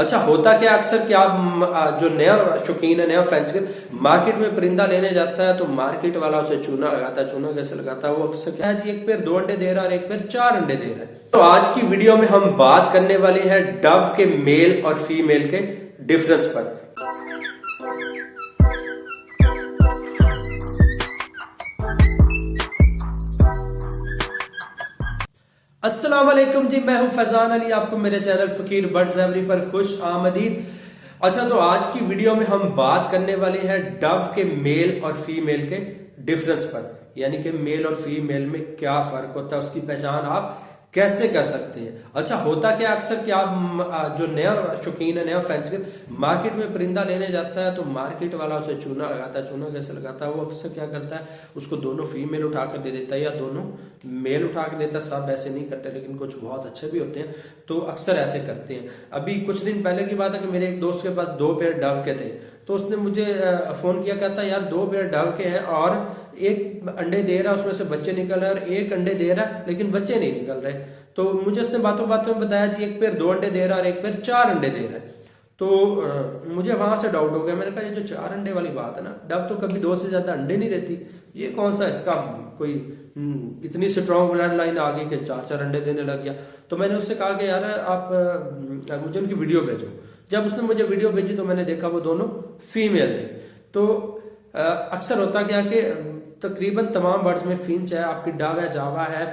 अच्छा, होता क्या अक्सर कि आप जो नया शौकीन है, नया फैंसी मार्केट में परिंदा लेने जाता है तो मार्केट वाला उसे चूना लगाता है। चूना कैसे लगाता है? वो अक्सर क्या है जी, एक पेड़ 2 अंडे दे रहा है और एक पेड़ 4 अंडे दे रहा है। तो आज की वीडियो में हम बात करने वाले हैं डव के मेल और फीमेल के डिफरेंस पर। अस्सलाम वालेकुम जी, मैं हूं फैजान अली, आपको मेरे चैनल फकीर बर्ड्स एवरी पर खुश आमदीद। अच्छा, तो आज की वीडियो में हम बात करने वाले हैं डव के मेल और फीमेल के डिफरेंस पर, यानी कि मेल और फीमेल में क्या फर्क होता है, उसकी पहचान आप कैसे कर सकते हैं। अच्छा, होता क्या अक्सर कि आप जो नया शौकीन है, नया फैंसी मार्केट में परिंदा लेने जाता है तो मार्केट वाला उसे चूना लगाता है। चूना कैसे लगाता है? वो अक्सर क्या करता है, उसको दोनों फीमेल उठा कर दे देता है या दोनों मेल उठा कर देता है। सब ऐसे नहीं करते, लेकिन कुछ बहुत अच्छे भी होते हैं तो अक्सर ऐसे करते हैं। अभी कुछ दिन पहले की बात है कि मेरे एक दोस्त के पास 2 पेयर डव के थे, तो उसने मुझे फोन किया, कहता यार 2 पेयर डव के हैं और एक अंडे दे रहा है, उसमें से बच्चे निकल रहे हैं, और एक अंडे दे रहा है लेकिन बच्चे नहीं निकल रहे। तो मुझे उसने बातों बातों में बताया जी, एक पेयर 2 अंडे दे रहा है और एक पेयर 4 अंडे दे रहा है। तो मुझे वहां से डाउट हो गया। मैंने कहा ये जो 4 अंडे वाली बात है ना, डव तो कभी 2 से ज्यादा अंडे नहीं देती, ये कौन सा इसका कोई इतनी स्ट्रॉन्ग ब्लड लाइन आ गई कि 4-4 अंडे देने लग गया। तो मैंने उससे कहा कि यार आप मुझे उनकी वीडियो भेजो। जब उसने मुझे वीडियो भेजी तो मैंने देखा वो दोनों फीमेल थे। तो अक्सर होता क्या कि तकरीबन तमाम बर्ड्स में फिंच है, आपकी डव है, जावा है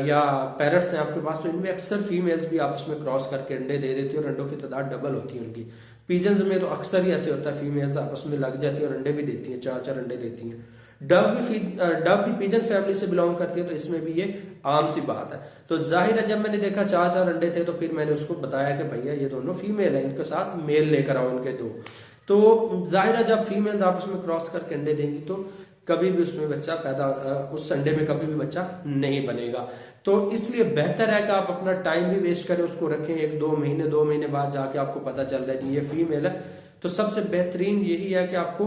या पैरट्स हैं आपके पास, तो इनमें अक्सर फीमेल्स भी आपस में क्रॉस करके अंडे दे देती है और अंडों की तादाद डबल होती है उनकी। पिजन्स में तो अक्सर ही ऐसे होता है, फीमेल्स आपस में लग जाती है और अंडे भी देती हैं, 4-4 अंडे देती हैं। डव भी पिजन फैमिली से बिलोंग करती है, तो इसमें भी ये आम सी बात है। तो जाहिर है जब मैंने देखा 4-4 अंडे थे तो फिर मैंने उसको बताया कि भैया ये दोनों फीमेल है, इनके साथ मेल लेकर आओ इनके 2। तो जाहिर है जब फीमेल्स आपस में क्रॉस करके अंडे देंगी तो कभी भी उसमें बच्चा पैदा उस अंडे में कभी भी बच्चा नहीं बनेगा। तो इसलिए बेहतर है कि आप अपना टाइम भी वेस्ट करें, उसको रखें 1-2 महीने, 2 महीने बाद जाके आपको पता चल रहा है कि ये फीमेल है। तो सबसे बेहतरीन यही है कि आपको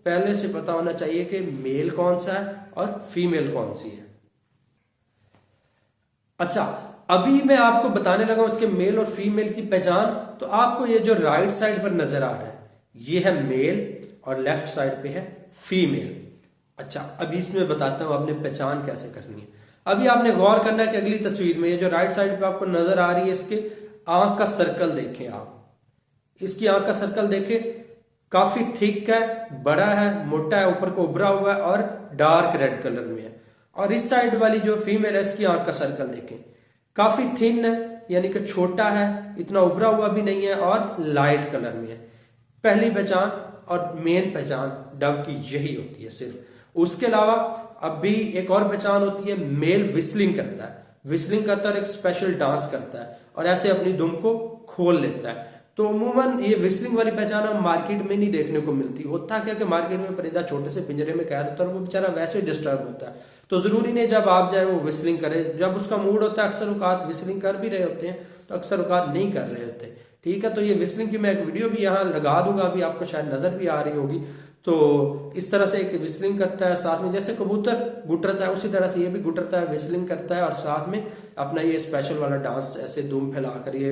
पहले से पता होना चाहिए कि मेल कौन सा है और फीमेल कौन सी है। अच्छा, अभी मैं आपको बताने लगा उसके मेल और फीमेल की पहचान। तो आपको ये जो राइट साइड पर नजर आ रहा है ये है मेल और लेफ्ट साइड पे है फीमेल। अच्छा, अभी इसमें बताता हूं आपने पहचान कैसे करनी है। अभी आपने गौर करना है कि अगली तस्वीर में ये जो राइट साइड पे आपको नजर आ रही है, इसके आंख का सर्कल देखें आप। इसकी आंख का सर्कल देखें, काफी थिक है, बड़ा है, मोटा है, ऊपर को उभरा हुआ है और डार्क रेड कलर में है। और इस साइड वाली जो फीमेल है इसकी आंख का सर्कल देखें, काफी थिन है, यानी कि छोटा है, इतना उभरा हुआ भी नहीं है और लाइट कलर में है। पहली पहचान और मेन पहचान डव की यही होती है सिर्फ। उसके अलावा अब भी एक और पहचान होती है, मेल विस्लिंग करता है। विस्लिंग करता है और एक स्पेशल डांस करता है और ऐसे अपनी दुम को खोल लेता है। तो अमूमन ये विस्लिंग वाली पहचान हम मार्केट में नहीं देखने को मिलती। होता क्या कि मार्केट में परिंदा छोटे से पिंजरे में कैद होता है और वो बेचारा वैसे डिस्टर्ब होता है, तो जरूरी नहीं जब आप जाए वो विस्लिंग करे। जब उसका मूड होता है अक्सर औकात विस्लिंग कर भी रहे होते हैं, तो अक्सर औकात नहीं कर रहे होते। ठीक है, तो ये विस्लिंग की मैं एक वीडियो भी यहाँ लगा दूंगा, अभी आपको शायद नजर भी आ रही होगी। तो इस तरह से एक विस्लिंग करता है, साथ में जैसे कबूतर गुटरता है उसी तरह से ये भी गुटरता है, विस्लिंग करता है और साथ में अपना ये स्पेशल वाला डांस ऐसे दुम फैलाकर ये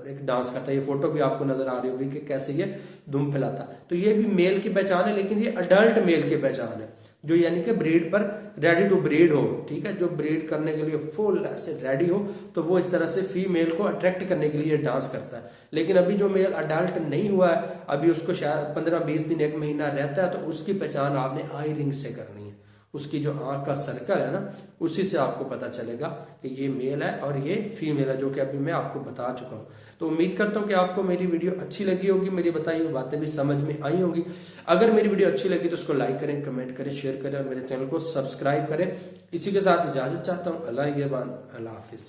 एक डांस करता है। ये फोटो भी आपको नजर आ रही होगी कि कैसे ये दुम फैलाता है। तो ये भी मेल की पहचान है, लेकिन ये अडल्ट मेल की पहचान है, जो यानी कि ब्रीड पर रेडी टू ब्रीड हो। ठीक है, जो ब्रीड करने के लिए फुल ऐसे रेडी हो, तो वो इस तरह से फीमेल को अट्रैक्ट करने के लिए डांस करता है। लेकिन अभी जो मेल अडल्ट नहीं हुआ है, अभी उसको शायद 15-20 दिन 1 महीना रहता है, तो उसकी पहचान आपने आई रिंग से करनी है। उसकी जो आंख का सर्कल है ना, उसी से आपको पता चलेगा कि ये मेल है और ये फीमेल है, जो कि अभी मैं आपको बता चुका हूं। तो उम्मीद करता हूं कि आपको मेरी वीडियो अच्छी लगी होगी, मेरी बताई हुई बातें भी समझ में आई होंगी। अगर मेरी वीडियो अच्छी लगी तो उसको लाइक करें, कमेंट करें, शेयर करें और मेरे चैनल को सब्सक्राइब करें। इसी के साथ इजाजत चाहता हूं। अल्लाह हाफिज।